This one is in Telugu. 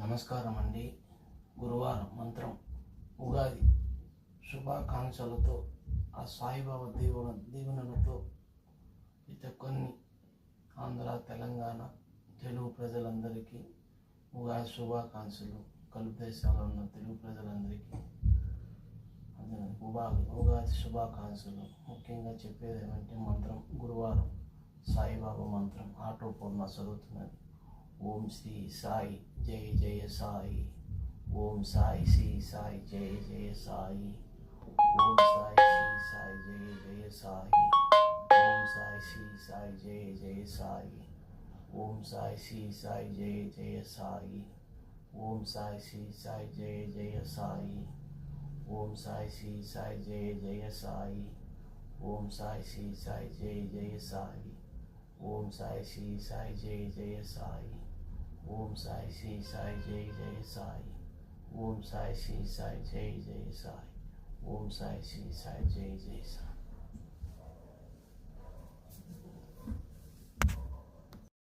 నమస్కారం అండి. గురువారం మంత్రం ఉగాది శుభాకాంక్షలతో ఆ సాయిబాబా దీవెనలతో కొన్ని ఆంధ్ర తెలంగాణ తెలుగు ప్రజలందరికీ ఉగాది శుభాకాంక్షలు. కలుపు దేశాల్లో ఉన్న తెలుగు ప్రజలందరికీ ఉగాది శుభాకాంక్షలు. ముఖ్యంగా చెప్పేది ఏమంటే మంత్రం గురువారం సాయిబాబా మంత్రం ఆటో పూర్ణ చదువుతున్నది. ఓం శ్రీ సాయి జయ జయ సాయి, ఓం సాయి శ్రీ సాయి జయ జయ సాయి, ఓం సాయి శ్రీ సాయి జయ జయ సాయి, ఓం సాయి శ్రీ సాయి జయ జయ సాయి, ఓం సాయి శ్రీ సాయి జయ జయ సాయి, ఓం సాయి శ్రీ సాయి జయ జయ సాయి, ఓం సాయి శ్రీ సాయి జయ జయ సాయి, ఓం సాయి శ్రీ సాయి జయ జయ సాయి, ఓం సాయి శ్రీ సాయి జయ జయ సాయి, ఓం సాయి శ్రీ సాయి జయ జయ సాయి, ఓం సాయి శ్రీ సాయి జయ జయ సాయి, ఓం సాయి శ్రీ సాయి జయ జయ సాయి.